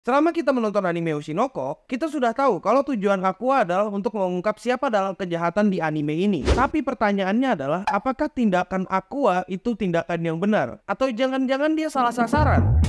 Selama kita menonton anime Oshinoko, kita sudah tahu kalau tujuan Aqua adalah untuk mengungkap siapa dalam kejahatan di anime ini. Tapi pertanyaannya adalah, apakah tindakan Aqua itu tindakan yang benar? Atau jangan-jangan dia salah sasaran?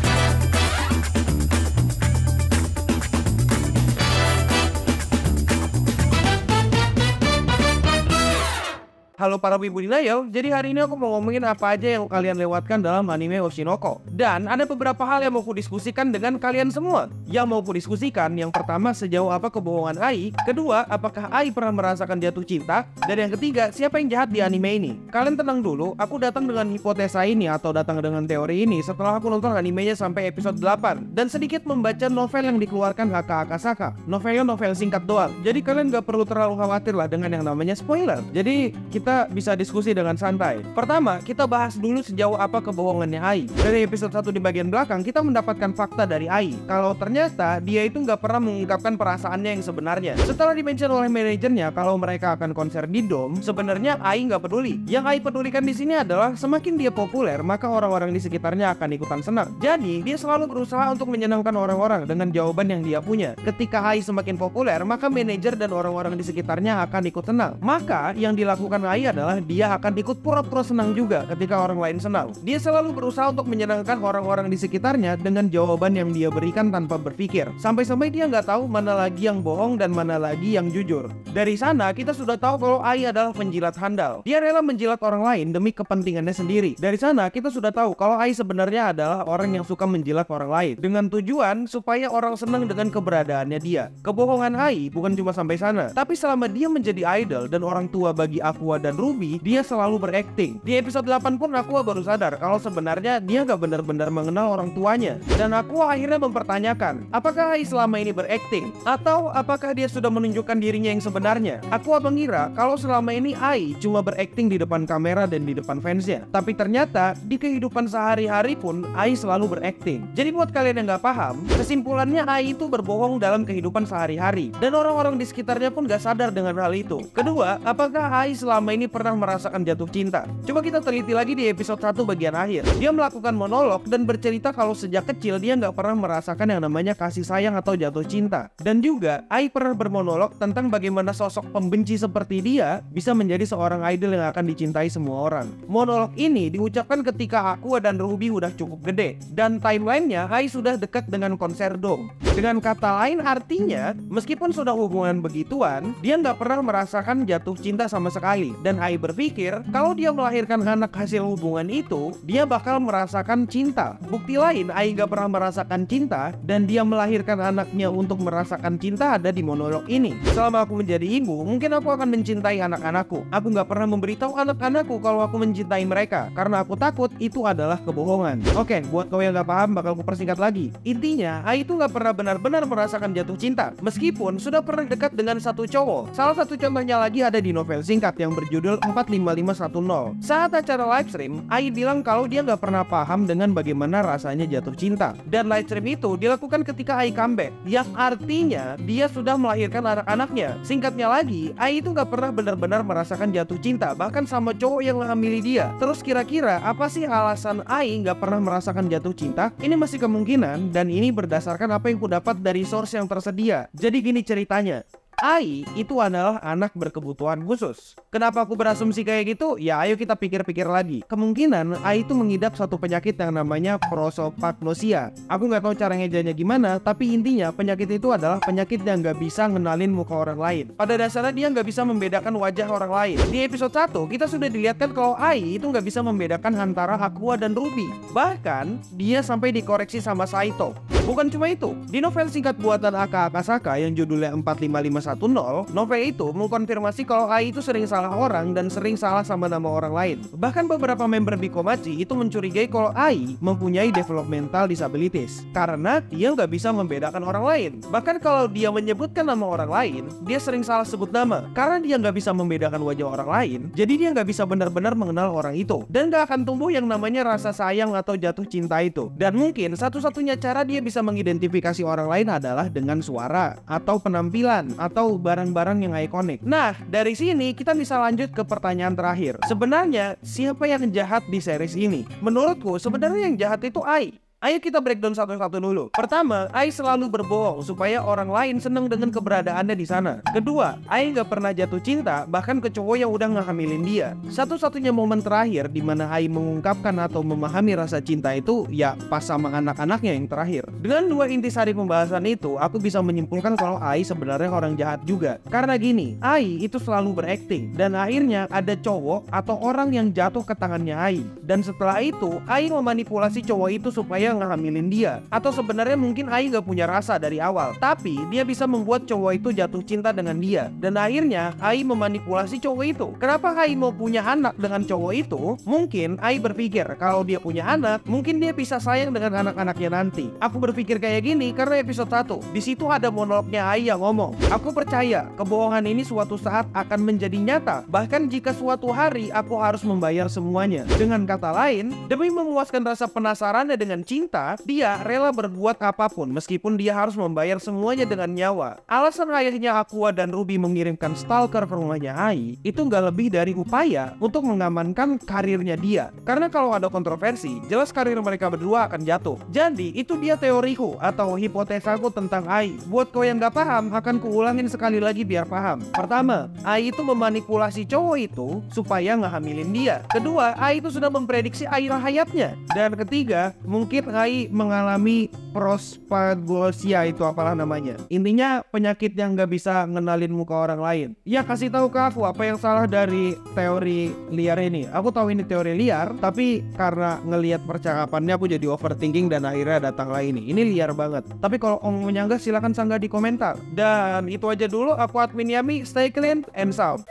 Halo para wibu denial, jadi hari ini aku mau ngomongin apa aja yang kalian lewatkan dalam anime Oshinoko. Dan ada beberapa hal yang mau aku diskusikan dengan kalian semua. Yang mau aku diskusikan, yang pertama sejauh apa kebohongan Ai. Kedua, apakah Ai pernah merasakan jatuh cinta. Dan yang ketiga, siapa yang jahat di anime ini. Kalian tenang dulu, aku datang dengan hipotesa ini atau datang dengan teori ini setelah aku nonton animenya sampai episode 8. Dan sedikit membaca novel yang dikeluarkan Haka Akasaka. Novelnya novel singkat doang. Jadi kalian gak perlu terlalu khawatir lah dengan yang namanya spoiler. Jadi kita bisa diskusi dengan santai. Pertama, kita bahas dulu sejauh apa kebohongannya Ai. Dari episode 1 di bagian belakang, kita mendapatkan fakta dari Ai kalau ternyata dia itu nggak pernah mengungkapkan perasaannya yang sebenarnya. Setelah dimention oleh manajernya kalau mereka akan konser di Dome, sebenarnya Ai nggak peduli. Yang Ai pedulikan di sini adalah semakin dia populer, maka orang-orang di sekitarnya akan ikutan senang. Jadi, dia selalu berusaha untuk menyenangkan orang-orang dengan jawaban yang dia punya. Ketika Ai semakin populer, maka manajer dan orang-orang di sekitarnya akan ikut senang. Maka, yang dilakukan Ai adalah dia akan ikut pura-pura senang juga ketika orang lain senang. Dia selalu berusaha untuk menyenangkan orang-orang di sekitarnya dengan jawaban yang dia berikan tanpa berpikir. Sampai-sampai dia nggak tahu mana lagi yang bohong dan mana lagi yang jujur. Dari sana kita sudah tahu kalau Ai adalah penjilat handal. Dia rela menjilat orang lain demi kepentingannya sendiri. Dari sana kita sudah tahu kalau Ai sebenarnya adalah orang yang suka menjilat orang lain dengan tujuan supaya orang senang dengan keberadaannya dia. Kebohongan Ai bukan cuma sampai sana, tapi selama dia menjadi idol dan orang tua bagi Aqua dan Ruby, dia selalu berakting. Di episode 8 pun Aqua baru sadar kalau sebenarnya dia gak benar-benar mengenal orang tuanya. Dan Aqua akhirnya mempertanyakan, apakah Ai selama ini berakting? Atau apakah dia sudah menunjukkan dirinya yang sebenarnya? Aqua mengira kalau selama ini Ai cuma berakting di depan kamera dan di depan fansnya. Tapi ternyata di kehidupan sehari-hari pun Ai selalu berakting. Jadi buat kalian yang gak paham, kesimpulannya Ai itu berbohong dalam kehidupan sehari-hari. Dan orang-orang di sekitarnya pun gak sadar dengan hal itu. Kedua, apakah Ai selama ini pernah merasakan jatuh cinta? Coba kita teliti lagi di episode 1 bagian akhir. Dia melakukan monolog dan bercerita kalau sejak kecil dia nggak pernah merasakan yang namanya kasih sayang atau jatuh cinta. Dan juga Ai pernah bermonolog tentang bagaimana sosok pembenci seperti dia bisa menjadi seorang idol yang akan dicintai semua orang. Monolog ini diucapkan ketika Aqua dan Ruby udah cukup gede. Dan timelinenya Ai sudah dekat dengan konser Dome. Dengan kata lain artinya, meskipun sudah hubungan begituan, dia nggak pernah merasakan jatuh cinta sama sekali. Dan Ai berpikir kalau dia melahirkan anak hasil hubungan itu, dia bakal merasakan cinta. Bukti lain Ai gak pernah merasakan cinta dan dia melahirkan anaknya untuk merasakan cinta ada di monolog ini. Selama aku menjadi ibu, mungkin aku akan mencintai anak-anakku. Aku gak pernah memberitahu anak-anakku kalau aku mencintai mereka karena aku takut itu adalah kebohongan. Oke, buat kau yang gak paham bakal aku persingkat lagi. Intinya, Ai itu gak pernah benar-benar merasakan jatuh cinta meskipun sudah pernah dekat dengan satu cowok. Salah satu contohnya lagi ada di novel singkat yang berjudul 45510. Saat acara livestream, Ai bilang kalau dia nggak pernah paham dengan bagaimana rasanya jatuh cinta. Dan livestream itu dilakukan ketika Ai comeback, yang artinya dia sudah melahirkan anak-anaknya. Singkatnya lagi, Ai itu nggak pernah benar-benar merasakan jatuh cinta, bahkan sama cowok yang menghamili dia. Terus kira-kira apa sih alasan Ai nggak pernah merasakan jatuh cinta? Ini masih kemungkinan dan ini berdasarkan apa yang ku dapat dari source yang tersedia. Jadi gini ceritanya. Ai itu adalah anak berkebutuhan khusus. Kenapa aku berasumsi kayak gitu? Ya ayo kita pikir-pikir lagi. Kemungkinan Ai itu mengidap satu penyakit yang namanya prosopagnosia. Aku nggak tahu cara ngejanya gimana, tapi intinya penyakit itu adalah penyakit yang nggak bisa ngenalin muka orang lain. Pada dasarnya dia nggak bisa membedakan wajah orang lain. Di episode 1 kita sudah dilihatkan kalau Ai itu nggak bisa membedakan antara Aqua dan Ruby. Bahkan dia sampai dikoreksi sama Saito. Bukan cuma itu, di novel singkat buatan Haka Akasaka yang judulnya 45510, novel itu mengkonfirmasi kalau Ai itu sering salah orang dan sering salah sama nama orang lain. Bahkan beberapa member Bikomachi itu mencurigai kalau Ai mempunyai developmental disabilities karena dia nggak bisa membedakan orang lain. Bahkan kalau dia menyebutkan nama orang lain, dia sering salah sebut nama. Karena dia nggak bisa membedakan wajah orang lain, jadi dia nggak bisa benar-benar mengenal orang itu. Dan nggak akan tumbuh yang namanya rasa sayang atau jatuh cinta itu. Dan mungkin satu-satunya cara dia bisa mengidentifikasi orang lain adalah dengan suara atau penampilan atau barang-barang yang ikonik. Nah, dari sini kita bisa lanjut ke pertanyaan terakhir. Sebenarnya siapa yang jahat di series ini? Menurutku sebenarnya yang jahat itu Ai. Ayo kita breakdown satu-satu dulu. Pertama, Ai selalu berbohong supaya orang lain seneng dengan keberadaannya di sana. Kedua, Ai nggak pernah jatuh cinta bahkan ke cowok yang udah ngehamilin dia. Satu-satunya momen terakhir di mana Ai mengungkapkan atau memahami rasa cinta itu ya pas sama anak-anaknya yang terakhir. Dengan dua intisari pembahasan itu, aku bisa menyimpulkan kalau Ai sebenarnya orang jahat juga. Karena gini, Ai itu selalu berakting dan akhirnya ada cowok atau orang yang jatuh ke tangannya Ai. Dan setelah itu, Ai memanipulasi cowok itu supaya ngehamilin dia. Atau sebenarnya mungkin Ai gak punya rasa dari awal, tapi dia bisa membuat cowok itu jatuh cinta dengan dia. Dan akhirnya Ai memanipulasi cowok itu. Kenapa Ai mau punya anak dengan cowok itu? Mungkin Ai berpikir kalau dia punya anak, mungkin dia bisa sayang dengan anak-anaknya nanti. Aku berpikir kayak gini karena episode 1 di situ ada monolognya Ai yang ngomong, aku percaya kebohongan ini suatu saat akan menjadi nyata, bahkan jika suatu hari aku harus membayar semuanya. Dengan kata lain, demi memuaskan rasa penasarannya dengan cinta, dia rela berbuat apapun meskipun dia harus membayar semuanya dengan nyawa. Alasan ayahnya Aqua dan Ruby mengirimkan stalker ke rumahnya Ai itu nggak lebih dari upaya untuk mengamankan karirnya dia. Karena kalau ada kontroversi, jelas karir mereka berdua akan jatuh. Jadi itu dia teoriku atau hipotesaku tentang Ai. Buat kau yang nggak paham, akan kuulangin sekali lagi biar paham. Pertama, Ai itu memanipulasi cowok itu supaya ngehamilin dia. Kedua, Ai itu sudah memprediksi akhir hayatnya. Dan ketiga, mungkin Ai mengalami prospagosia, itu apalah namanya. Intinya penyakit yang nggak bisa ngenalin muka orang lain. Ya kasih tahu ke aku apa yang salah dari teori liar ini. Aku tahu ini teori liar, tapi karena ngelihat percakapannya aku jadi overthinking dan akhirnya datanglah ini. Ini liar banget. Tapi kalau om menyanggah silahkan sanggah di komentar. Dan itu aja dulu. Aku admin Yami. Stay clean and sound.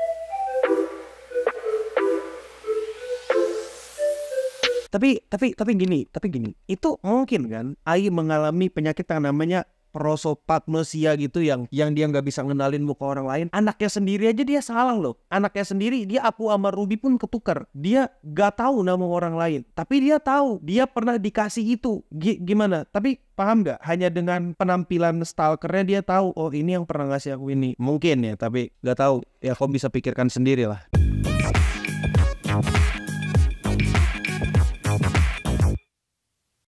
Tapi gini, itu mungkin kan Ai mengalami penyakit yang namanya prosopagnosia gitu yang dia nggak bisa ngenalin muka orang lain. Anaknya sendiri aja dia salah loh. Anaknya sendiri, dia Aku sama Ruby pun ketukar. Dia gak tahu nama orang lain, tapi dia tahu dia pernah dikasih itu. Gimana? Tapi paham gak? Hanya dengan penampilan stalkernya dia tahu, oh ini yang pernah ngasih aku ini. Mungkin ya, tapi gak tahu. Ya kau bisa pikirkan sendiri lah.